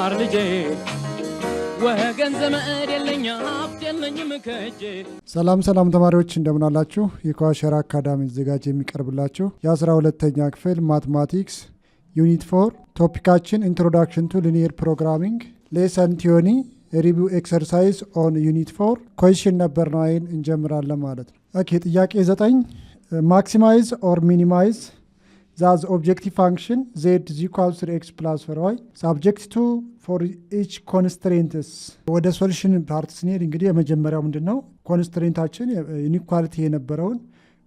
ተማር ልጄ ወገን ዘመድ የለኝ ሀብት የለኝም ከእጄ። ሰላም ተማሪዎች እንደምን አላችሁ? የኳሸራ አካዳሚ ዘጋጅ የሚቀርብላችሁ የ12ኛ ክፍል ማትማቲክስ ዩኒት 4 ቶፒካችን ኢንትሮዳክሽን ቱ ሊኒየር ፕሮግራሚንግ ሌሰን ቲዮኒ ሪቪው ኤክሰርሳይዝ ኦን ዩኒት 4 ኩዌስችን ነበር 9 እንጀምራለን ማለት ነው። ኦኬ ጥያቄ 9 ማክሲማይዝ ኦር ሚኒማይዝ the objective function z is equal to x plus 4y subject to for each constraints ወደ ሶሉሽን ፓርት ስንሄድ እንግዲህ የመጀመሪያው ምንድነው ኮንስትሬንታችን ኢኒኳሊቲ የነበረውን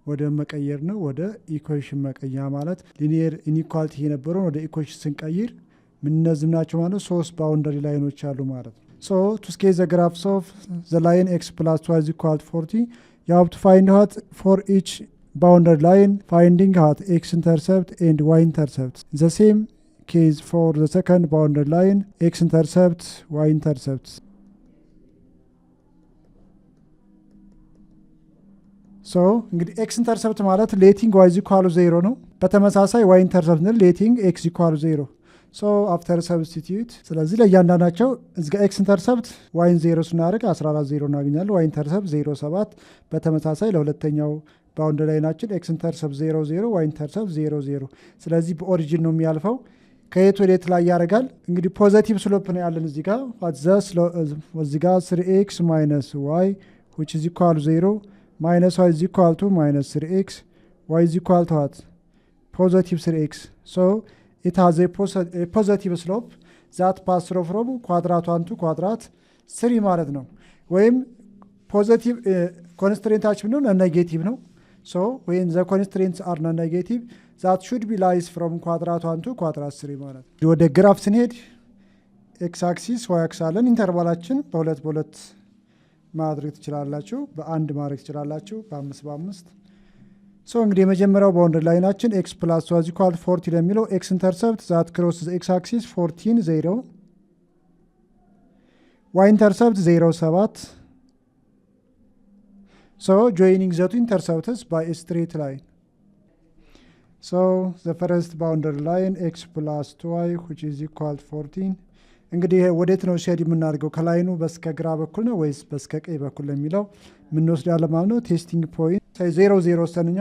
ወደ መቀየር ነው ወደ ኢኩዌሽን መቀያ ማለት ሊኒየር ኢኒኳሊቲ የነበረውን ወደ ኢኩዌሽን ስንቀይር ምን ነዝምናቸው ማለት ሶስት ባውንደሪ ላይኖች አሉ ማለት ነው። so to scale the graphs of the line x plus 2y is equal to 40 you have to find out for each boundary line finding out x-intercept and y-intercept. The same case for the second boundary line x-intercept, y-intercept. So እንግዲህ x-intercept ማለት letting y is equal to 0 ነው። በተመሳሳይ y-intercept ነው letting x equal to 0. So after substitute ስለዚህ ለእያንዳንዳቸው እዚህ ጋር x-intercept y-ን 0 ስናደርግ 14 0 እናገኛለን። y-intercept 0 7 በተመሳሳይ ለሁለተኛው ባውንደሪ ላይናችን x ኢንተርሰፕት 0 0 y ኢንተርሰፕት 0 0 ስለዚህ በኦሪጂን ነው የሚያልፈው ከየት ወዴት ላይ ያደርጋል እንግዲህ ፖዚቲቭ ስሎፕ ነው ያለን እዚህ ጋር እዚህ ጋር 3x minus y which is equal to 0 minus y is equal to minus 3x y is equal to what positive 3x so it has a positive slope that pass through from quadrat 1 to quadrat 3 ማለት ነው ወይም ፖዚቲቭ ኮንስትሬንታችን ነው ኔጌቲቭ ነው. So when the constraints are non-negative, that should be lies from quadrat 1 to quadrat 3 ማለት ነው። ወደ ግራፍ ስንሄድ x axis y axis አለን ኢንተርቫላችን በሁለት ማድረግ ትችላላችሁ በአንድ ማድረግ ትችላላችሁ በ5 በ5 so እንግዲህ የመጀመሪያው ባውንደሪ ላይናችን x plus y is equal to 40 ለሚለው x intercept that crosses x axis 14 0 y intercept 0 7 So joining the two intercepts by a straight line. So the first boundary line x plus 2y which is equal to 14. እንግዲህ ወዴት ነው ሼድ የምናደርገው ከላይኑ በስከ ግራ በኩል ነው ወይስ በስከ ቀኝ በኩል ለሚለው ምን ወስዳለን ማለት ነው ቴስቲንግ ፖይንት 0 0 ሰንኛ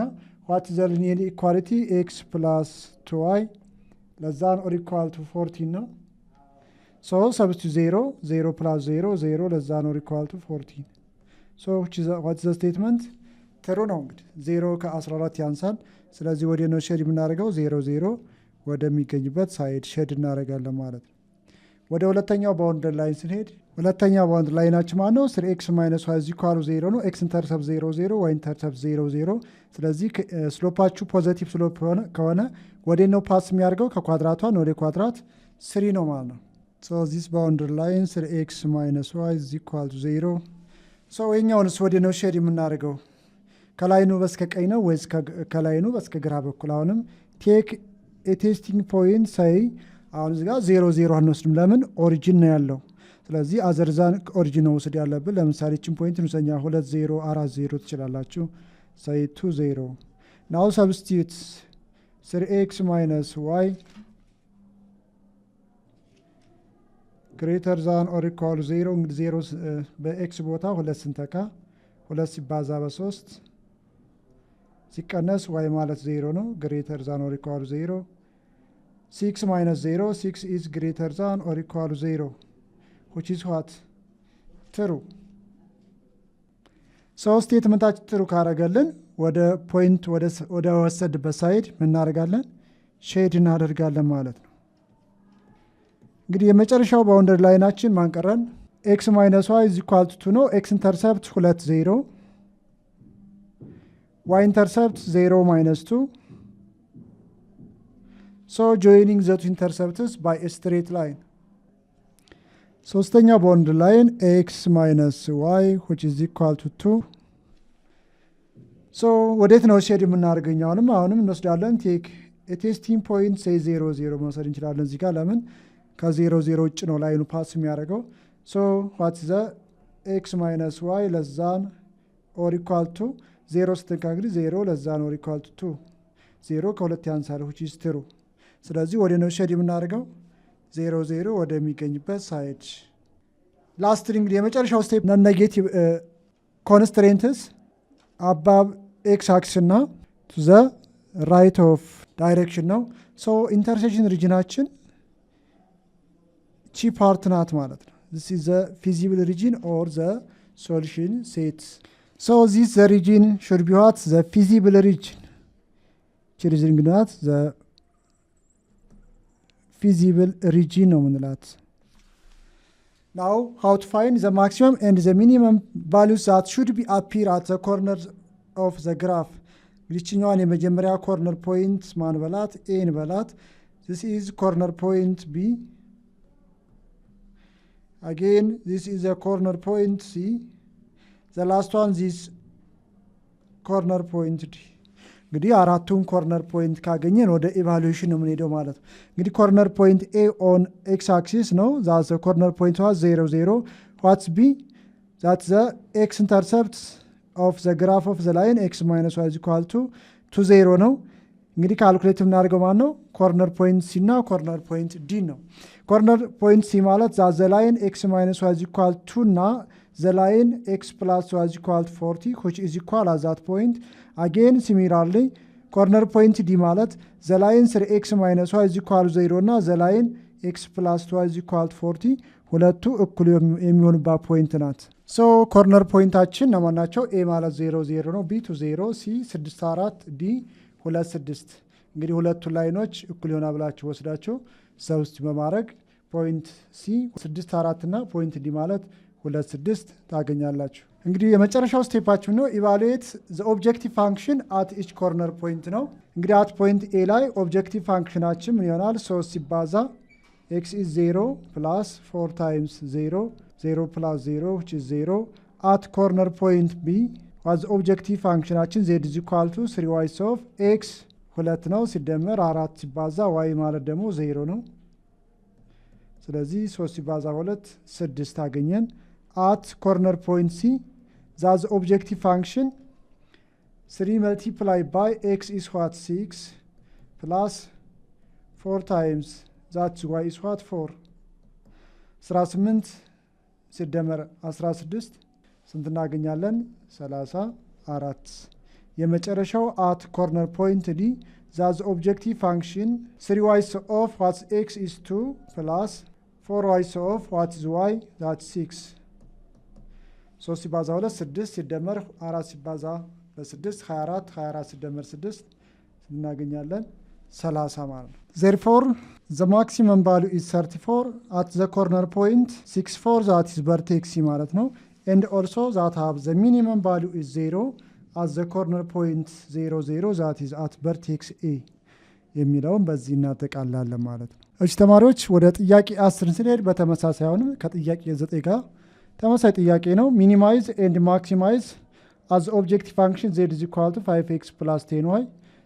what is the linear equality x plus 2y less than or equal to 14 ነው so substitute 0 0 plus 0 0 less than or equal to 14 so what's the statement ተሩ ነው እንግዲህ 0 ከ14 ያንሳል ስለዚህ ወደ ነው ሼድ የምናደርገው 0 0 ወደሚገኝበት ሳይድ ሼድ እናደርጋለን ማለት ነው። ወደ ሁለተኛው ባውንደሪ ላይን ስንሄድ ሁለተኛው ባውንደሪ ላይናችን ማለት ነው 3x - y is equal to 0 ነው x ኢንተርሰፕት 0 0 y ኢንተርሰፕት 0 0 ስለዚህ ስሎፓችሁ ፖዚቲቭ ስሎፕ ከሆነ ወደ ነው ፓስ የሚያደርገው ከኳድራቷ ወደ ኳድራት 3 ነው ማለት ነው so this boundary line 3x - y is equal to 0 so የኛውንስ ወደ ነው ሼድ የምናደርገው ከላይኑ በስከ ቀኝ ነው ወይስ ከላይኑ በስከ ግራ በኩል አሁንም ቴክ ኤ ቴስቲንግ ፖይንት ሳይ አሁን እዚህ ጋር 0 0 አንወስድም ለምን ኦሪጂን ነው ያለው ስለዚህ አዘርዛን ኦሪጂን ነው ወስድ ያለብን ለምሳሌ ቺን ፖይንት እንሰኛ 2 0 4 0 ትችላላችሁ ሳይ 2 0 now substitute 3x - y greater than or equal to 0 እንግዲህ 0 በኤክስ ቦታ 2 ስንተካ 2 ሲባዛ በ3 ሲቀነስ y ማለት 0 ነው greater than or equal to 0 6 minus 0 6 is greater than or equal to 0 which is what true so ስቴትመንታችን true ካረጋለን ወደ ፖይንት ወደ ወሰድበት ሳይድ ምን እናደርጋለን ሼድ እናደርጋለን ማለት ነው። እንግዲህ የመጨረሻው ባውንደሪ ላይናችን ማንቀረን x - y is equal to 2 ነው x ኢንተርሰፕት 2 0 y ኢንተርሰፕት 0 - 2 so joining the two intercepts by a straight line ሶስተኛው ባውንደሪ ላይን x - y which is equal to 2 so ወዴት ነው ሼድ የምናደርገው አሁንም እንወስዳለን ቴክ a testing point say 0 0 መውሰድ እንችላለን እዚህ ጋር ለምን ከ0 0 ውጭ ነው ላይኑ ፓስ የሚያደርገው so what's the x - y less than or equal to 0 ስትንካግሪ 0 less than or equal to 2 0 ከሁለት ያንሳል which is true ስለዚህ ወደ ነው ሼድ የምናደርገው 0 0 ወደሚገኝበት ሳይድ ላስትሊ እንግዲህ የመጨረሻው ስቴፕ ነን ኔጌቲቭ ኮንስትሬንትስ አባብ ኤክስ አክሲስ እና ቱ ዘ ራይት ኦፍ ዳይሬክሽን ነው። ሶ ኢንተርሴክሽን ሪጅናችን ቺ ፓርት ናት ማለት ነው። this is the feasible region or the solution set. So this the region should be what? The feasible region. ቺ ሪጅን ናት the feasible region ነው ምንላት። Now how to find the maximum and the minimum values that should be appear at the corners of the graph. ግሊችኛዋን የመጀመሪያ ኮርነር ፖይንት ማን በላት? ኤን በላት። this is corner point B. Again this is a corner point C. the last one this corner point D. እንግዲህ አራቱን ኮርነር ፖይንት ካገኘን ወደ ኢቫሉዌሽን ነው የምንሄደው ማለት ነው። እንግዲህ ኮርነር ፖይንት ኤ ኦን ኤክስ አክሲስ ነው። ዛት ዘ ኮርነር ፖይንት ዋዝ 0 0 ዋትስ ቢ ዛት ዘ ኤክስ ኢንተርሰፕት ኦፍ ዘ ግራፍ ኦፍ ዘ ላይን ኤክስ ማይነስ ዋይ ኢኳል ቱ 0 ነው። እንግዲህ ካልኩሌት የምናደርገው ማን ነው? ኮርነር ፖይንት ሲ እና ኮርነር ፖይንት ዲ ነው። ኮርነር ፖይንት ሲ ማለት ዛት ዘ ላይን ኤክስ ማይነስ ዋይ ኢኳል ቱ እና the line x plus y is equal to 40 which is equal at that point. Again similarly corner point D ማለት the line 3x minus y is equal to 0 እና the line x plus y is equal to 40 ሁለቱ እኩል የሚሆንባት ፖይንት ናት። ሶ ኮርነር ፖይንታችን ለማናቸው a ማለት 0 0 ነው፣ b to 0 c 6 4 d 2 6 እንግዲህ ሁለቱ ላይኖች እኩል ይሆናል ብላችሁ ወስዳችሁ ሰብስት በማድረግ ፖይንት c 6 4 እና ፖይንት d ማለት 2 6 ታገኛላችሁ። እንግዲህ የመጨረሻው ስቴፓችሁ ነው ኢቫሉዌት ዘ ኦብጀክቲቭ ፋንክሽን አት ኢች ኮርነር ፖይንት ነው። እንግዲህ አት ፖይንት ኤ ላይ ኦብጀክቲቭ ፋንክሽናችን ምን ይሆናል? 3 ሲባዛ ኤክስ ኢዝ 0 ፕላስ 4 ታይምስ 0 0 ፕላስ 0 which is 0 አት ኮርነር ፖይንት ቢ ዋዝ ኦብጀክቲቭ ፋንክሽናችን ዜድ ኢዝ ኢኳል ቱ 3 ዋይስ ኦፍ ኤክስ 2 ነው ሲደመር 4 ሲባዛ ዋይ ማለት ደግሞ 0 ነው። ስለዚህ 3 ሲባዛ 2 6 አገኘን። at corner point C, that's the objective function 3 multiplied by x is what 6 plus 4 times that's y is what 4 18 ሲደመር 16 ስንት እናገኛለን? 34 የመጨረሻው at corner point D, that's the objective function 3y of what x is 2 plus 4y of what is y that's 6 3 ሲባዛ 2 6 ሲደመር 4 ሲባዛ በ6 24 24 ሲደመር 6 እናገኛለን 30 ማለት ነው። therefore the maximum value is 34 at the corner point 64 that is vertex C ማለት ነው and also that have the minimum value is 0 at the corner point 0 0 that is at vertex A የሚለውን በዚህ እናጠቃላለን ማለት ነው። እሺ ተማሪዎች ወደ ጥያቄ 10 ስንሄድ በተመሳሳይ አሁንም ከጥያቄ 9 ጋር ተመሳሳይ ጥያቄ ነው። ሚኒማይዝ ኤንድ ማክሲማይዝ አዝ ኦብጀክቲቭ ፋንክሽን ዜድ ኢዝ ኢኳል ቱ 5x ፕላስ 10y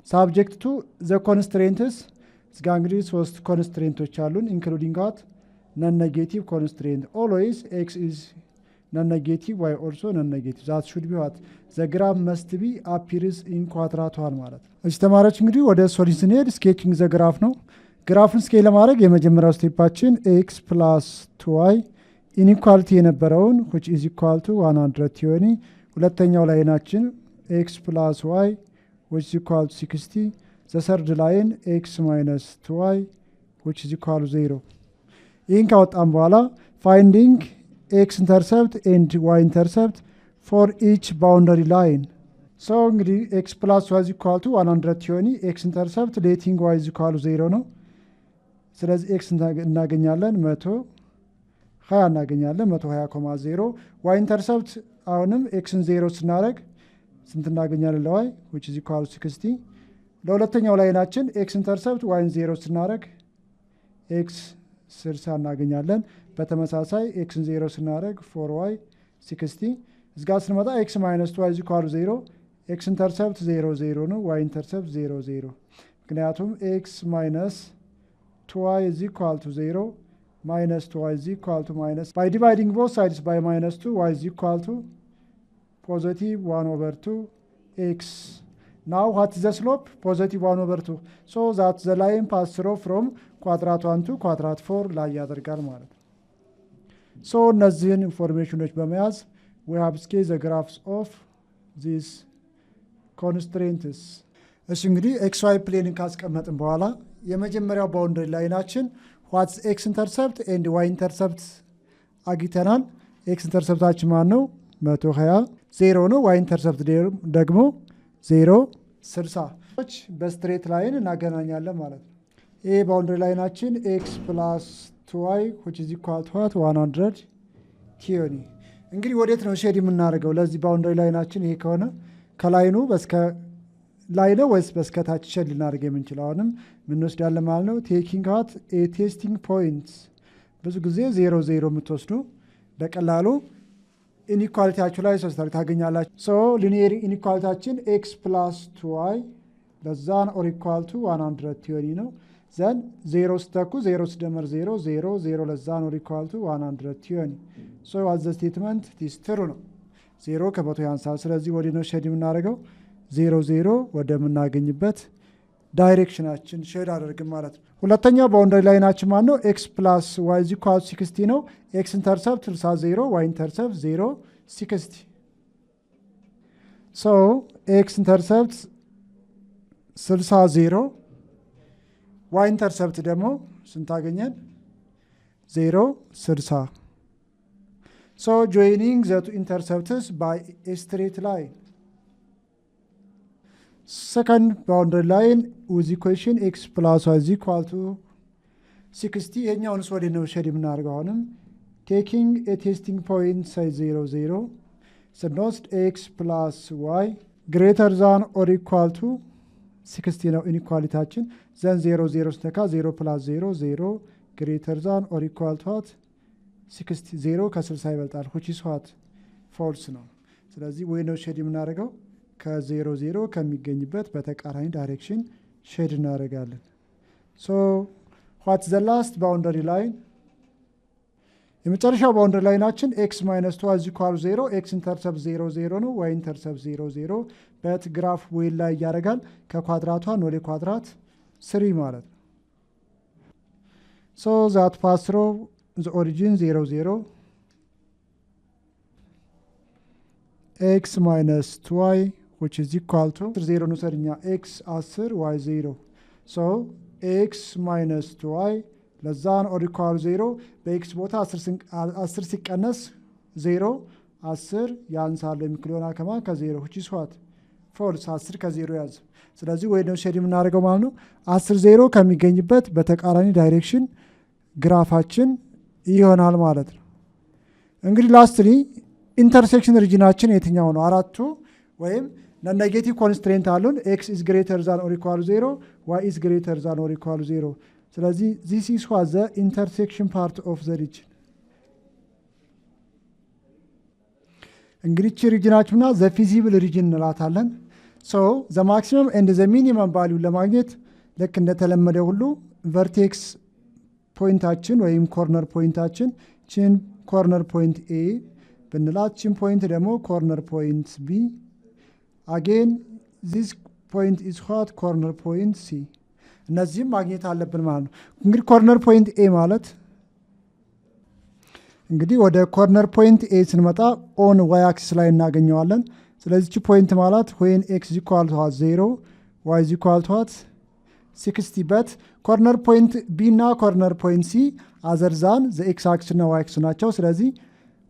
ሳብጀክት ቱ ዘ ኮንስትሬንትስ እዚጋ እንግዲህ 3 ኮንስትሬንቶች አሉን ኢንክሉዲንግ ዋት ነን ኔጌቲቭ ኮንስትሬንት ኦልዌይስ ኤክስ ኢዝ ነን ኔጌቲቭ ዋይ ኦልሶ ነን ኔጌቲቭ ዛት ሹድ ቢ ዋት ዘ ግራፍ መስት ቢ አፒርስ ኢን ኳድራቷል ማለት ነው። እሺ ተማሪዎች እንግዲህ ወደ ሶሉሽን ስንሄድ ስኬቺንግ ዘ ግራፍ ነው። ግራፍን ስኬል ለማድረግ የመጀመሪያው ስቴፓችን ኤክስ ፕላስ 2y ኢኒኳሊቲ የነበረውን which is equal to 120 ሁለተኛው ላይናችን x plus y which is equal to 60 the third line x minus 2y which is equal to 0 ይህን ካወጣን በኋላ finding x intercept and y intercept for each boundary line so እንግዲህ x plus y is equal to 120 x intercept letting y is equal to 0 ነው። ስለዚህ x እናገኛለን 100 20 እናገኛለን 120.0 y ኢንተርሰፕት አሁንም ኤክስን 0 ስናደርግ ስንት እናገኛለን ለዋይ which is equal to 60 ለሁለተኛው ላይናችን ኤክስ ኢንተርሰፕት ዋይን 0 ስናደርግ ኤክስ 60 እናገኛለን። በተመሳሳይ ኤክስን 0 ስናደርግ 4y 60 እዚጋ ስንመጣ ኤክስ ማይነስ 2 is equal to 0 ኤክስ ኢንተርሰፕት 0 0 ነው ዋይ ኢንተርሰፕት 0 0 ምክንያቱም ኤክስ ማይነስ 2y is equal to 0 minus 2y is equal to minus by dividing both sides by minus 2 y is equal to positive 1 over 2 x Now what is the slope? Positive 1 over 2. So that the line pass through from quadrat 1 to quadrat 4 ላይ ያደርጋል ማለት ነው። So እነዚህን ኢንፎርሜሽኖች በመያዝ we have sketched the graphs of these constraints. እሺ እንግዲህ xy ፕሌንን ካስቀመጥን በኋላ የመጀመሪያው ባውንደሪ ላይናችን what's x intercept and y intercept አግኝተናል። x ኢንተርሰፕታችን ማን ነው? 120 0 ነው። y ኢንተርሰፕት ደግሞ 0 60 በስትሬት ላይን እናገናኛለን ማለት ነው። ይሄ ባውንደሪ ላይናችን x plus 2y which is equal to 100 ቲዮኒ። እንግዲህ ወዴት ነው ሼድ የምናደርገው? ለዚህ ባውንደሪ ላይናችን ይሄ ከሆነ ከላይኑ በስከ ላይ ነው ወይስ በስከታች ሼድ ልናደርግ የምንችለው? አሁንም ምን ወስዳለን ማለት ነው? ቴኪንግ አት ኤ ቴስቲንግ ፖይንት ብዙ ጊዜ 0 0 የምትወስዱ በቀላሉ ኢኒኳሊቲያችሁ ላይ ሶስታል ታገኛላችሁ። ሶ ሊኒየር ኢኒኳሊቲያችን ኤክስ ፕላስ 2y ለዛን ኦር ኢኳል ቱ 100 ቲዮኒ ነው። ዘን 0 ስተኩ 0 ስደመር 0 0 0 ለዛን ኦር ኢኳል ቱ 100 ቲዮኒ። ሶ ዋዝ ዘ ስቴትመንት ዲስ ትሩ ነው። 0 ከመቶ ያንሳል። ስለዚህ ወደ ነው ሼድ የምናደርገው 0 0 ወደምናገኝበት ዳይሬክሽናችን ሼድ አደርግም ማለት ነው። ሁለተኛው ባውንደሪ ላይናችን ማን ነው? ኤክስ ፕላስ ዋይ ኢዝ ኢኳል 60 ነው። ኤክስ ኢንተርሰፕት 60 0 ዋይ ኢንተርሰፕት 0 60። ሶ ኤክስ ኢንተርሰፕት 60 0 ዋይ ኢንተርሰፕት ደግሞ ስንት አገኘን? 0 60። ሶ ጆይኒንግ ዘ ቱ ኢንተርሰፕትስ ባይ ኤ ስትሬት ላይን second boundary line with equation x plus y is equal to 60 ይሄኛውን ወደ ነው ሼድ የምናደርገው አሁንም taking a testing point say 0 0 ስንወስድ x plus y greater than or equal to 60 ነው ኢኒኳሊቲያችን። ዘን 0 0 ስተካ 0 plus 0 0 greater than or equal to 60 0 ከ60 ይበልጣል which is what false ነው። ስለዚህ ወይ ነው ሼድ የምናደርገው ከ0 0 ከሚገኝበት በተቃራኒ ዳይሬክሽን ሼድ እናደርጋለን። ሶ ዋትስ ዘ ላስት ባውንደሪ ላይን? የመጨረሻው ባውንደሪ ላይናችን ኤክስ ማይነስ 2 ኢዝ ኢኳል 0 ኤክስ ኢንተርሰፕት 0 0 ነው። ዋይ ኢንተርሰፕት 0 0 በት ግራፍ ዌል ላይ ያደርጋል ከኳድራቷን ወደ ኳድራት 3 ማለት ነው። ሶ ዛት ፓስ ትሩ ዘ ኦሪጂን 0 0 ኤክስ ማይነስ 2y which is equal to 0 ንውሰድኛ x 10 y 0 so x minus 2y ለዛን ኦር ኢኳል 0 በx ቦታ 10 ሲቀነስ 0 10 ያንሳል የሚክሊዮና ከማ ከ0 which is what false 10 ከ0 ያዝ። ስለዚህ ወይ ነው ሼድ የምናደርገው ማለት ነው 10 0 ከሚገኝበት በተቃራኒ ዳይሬክሽን ግራፋችን ይሆናል ማለት ነው። እንግዲህ ላስትሊ ኢንተርሴክሽን ሪጅናችን የትኛው ነው? አራቱ ወይም ኔጌቲቭ ኮንስትሬንት አሉን። ኤክስ ኢዝ ግሬተር ዛን ኦር ኢኳል 0 ዋይ ኢዝ ግሬተር ዛን ኦር ኢኳል 0። ስለዚህ ዚስ ኢዝ ዋት ዘ ኢንተርሴክሽን ፓርት ኦፍ ዘ ሪጅን። እንግዲህ ሪጅናችንና ዘ ፊዚብል ሪጅን እንላታለን። ሶ ዘ ማክሲመም ኤንድ ዘ ሚኒመም ቫልዩ ለማግኘት ልክ እንደተለመደ ሁሉ ቨርቴክስ ፖይንታችን ወይም ኮርነር ፖይንታችን ችን ኮርነር ፖይንት ኤ ብንላት ችን ፖይንት ደግሞ ኮርነር ፖይንት ቢ አጌን ዚስ ፖይንት ኢዝ ዋት ኮርነር ፖይንት ሲ። እነዚህም ማግኘት አለብን ማለት ነው። እንግዲህ ኮርነር ፖይንት ኤ ማለት እንግዲህ ወደ ኮርነር ፖይንት ኤ ስንመጣ ኦን ዋይ አክሲስ ላይ እናገኘዋለን። ስለዚህ ቺ ፖይንት ማለት ዌን ኤክስ ኢኳል ቱ 0 ዋይ ኢኳል ቱ 60 በት ኮርነር ፖይንት ቢ እና ኮርነር ፖይንት ሲ አዘርዛን ዘ ኤክስ አክሲስ እና ዋይ አክሲስ ናቸው። ስለዚህ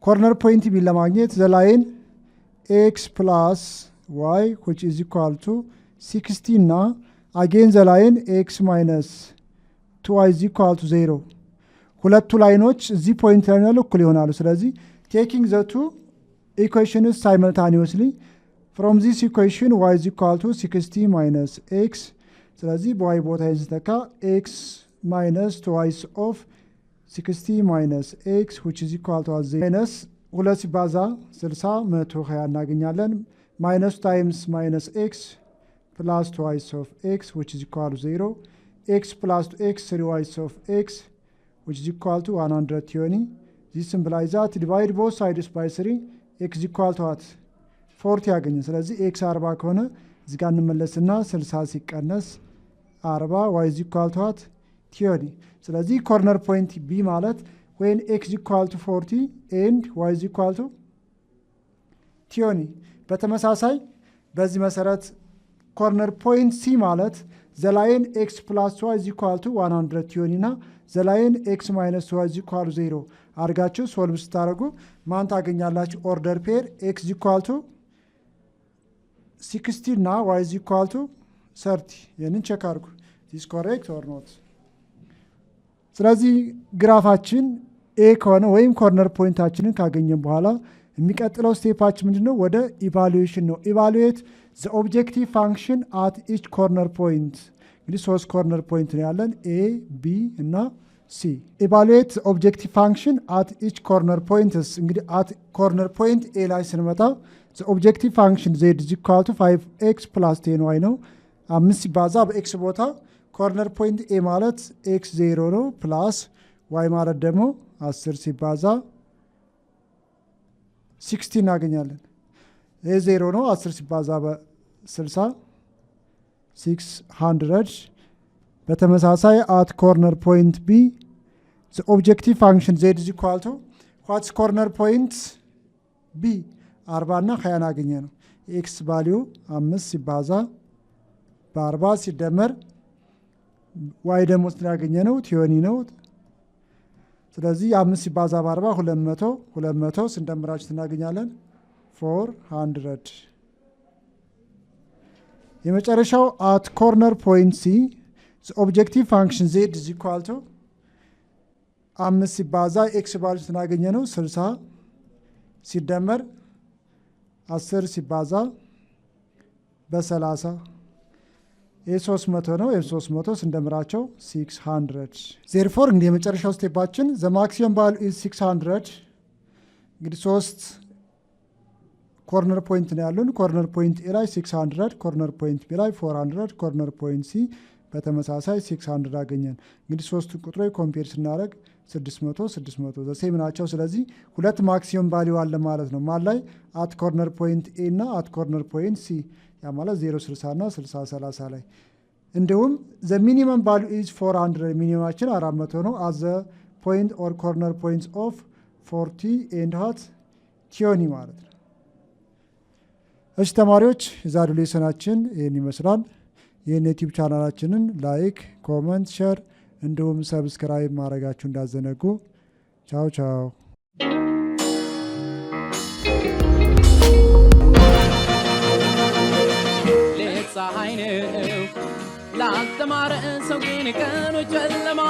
ኮርነር ፖይንት ቢ ለማግኘት ዘ ላይን ኤክስ ፕላስ ዋይ which is equal to 60 እና አጌን ዘ ላይን ኤክስ ማይነስ 2y is equal to 0 ሁለቱ ላይኖች እዚህ ፖይንት ላይ ያሉ እኩል ይሆናሉ። ስለዚህ taking the two equations simultaneously from this equation y is equal to 60 minus x ስለዚህ በዋይ ቦታ ይስተካ x minus twice of 60 minus x which is equal to 0 minus 2 ሲባዛ 60 120 እናገኛለን። minus times minus x plus twice of x which is equal to 0 x plus 2x 3y of x which is equal to 120. This implies that divide both sides by 3 x is equal to what 40 ያገኘን። ስለዚህ x 40 ከሆነ እዚህ ጋር እንመለስና 60 ሲቀነስ 40 y is equal to what? 20 ስለዚህ ኮርነር ፖይንት b ማለት when x is equal to 40 and y is equal to 20 በተመሳሳይ በዚህ መሰረት ኮርነር ፖይንት c ማለት the line x plus y is equal to 120 እና the line x minus y is equal to 0 አድርጋችሁ ሶልቭ ስታደርጉ ማን ታገኛላችሁ? ኦርደር ፔር x is equal to 60 እና y is equal to 30 ይህንን ቼክ አድርጉ is correct or not? ስለዚህ ግራፋችን ኤ ከሆነ ወይም ኮርነር ፖይንታችንን ካገኘን በኋላ የሚቀጥለው ስቴፓችን ምንድነው? ወደ ኢቫሉዌሽን ነው። ኢቫሉዌት ዘ ኦብጀክቲቭ ፋንክሽን አት ኢች ኮርነር ፖይንት። እንግዲህ 3 ኮርነር ፖይንት ነው ያለን ኤ ቢ እና ሲ። ኢቫሉዌት ኦብጀክቲቭ ፋንክሽን አት ኢች ኮርነር ፖይንትስ። እንግዲህ አት ኮርነር ፖይንት ኤ ላይ ስንመጣ ዘ ኦብጀክቲቭ ፋንክሽን ዜድ ኢዝ ኢኳል ቱ 5x ፕላስ 10y ነው። 5 ሲባዛ በኤክስ ቦታ ኮርነር ፖይንት ኤ ማለት ኤክስ 0 ነው ፕላስ ዋይ ማለት ደግሞ 10 ሲባዛ 60 እናገኛለን። ይህ 0 ነው 10 ሲባዛ በ60 600። በተመሳሳይ አት ኮርነር ፖይንት ቢ ዘ ኦብጀክቲቭ ፋንክሽን ዜድ ኢዝ ኢኳል ቱ ዋትስ ኮርነር ፖይንት ቢ 40 እና 20 አገኘ ነው። ኤክስ ቫሊዩ 5 ሲባዛ በ40 ሲደመር ዋይ ደግሞ ስላገኘ ነው ቲዮኒ ነው። ስለዚህ 5 ሲባዛ በ40 200 ስንደምራችሁ እናገኛለን 400። የመጨረሻው አት ኮርነር ፖይንት ሲ ኦብጀክቲቭ ፋንክሽን ዜድ ኢዝ ኢኳል ቱ 5 ሲባዛ ኤክስ ቫልዩ ስናገኘ ነው 60 ሲደመር 10 ሲባዛ በ30 300 ነው። 300 ስንደምራቸው 600። ዜርፎር እንግዲህ የመጨረሻው ስቴፓችን ዘ ማክሲመም ቫልዩ ኢዝ 600። እንግዲህ 3 ኮርነር ፖይንት ነው ያሉን። ኮርነር ፖይንት ኤ ላይ 600፣ ኮርነር ፖይንት ቢ ላይ 400፣ ኮርነር ፖይንት ሲ በተመሳሳይ 600 አገኘን። እንግዲህ ሶስቱን ቁጥሮች ኮምፔር ስናደርግ 600 ዘሴም ናቸው። ስለዚህ ሁለት ማክሲመም ቫልዩ አለ ማለት ነው። ማን ላይ? አት ኮርነር ፖይንት ኤ እና አት ኮርነር ፖይንት ሲ፣ ያ ማለት 060 እና 60 ላይ። እንዲሁም ዘ ሚኒመም ቫልዩ ኢዝ 400፣ ሚኒማችን 400 ነው። አት ዘ ፖይንት ኦር ኮርነር ፖይንት ኦፍ 40 ኤንድ ሃት ቲዮኒ ማለት ነው። እሺ ተማሪዎች የዛሬው ሌሰናችን ይህን ይመስላል። ይህን ዩቲዩብ ቻናላችንን ላይክ፣ ኮመንት፣ ሼር እንዲሁም ሰብስክራይብ ማድረጋችሁ እንዳዘነጉ። ቻው ቻው። ፀሐይ ነው ላስተማረ ሰው ግን ቀኑ ጨለማ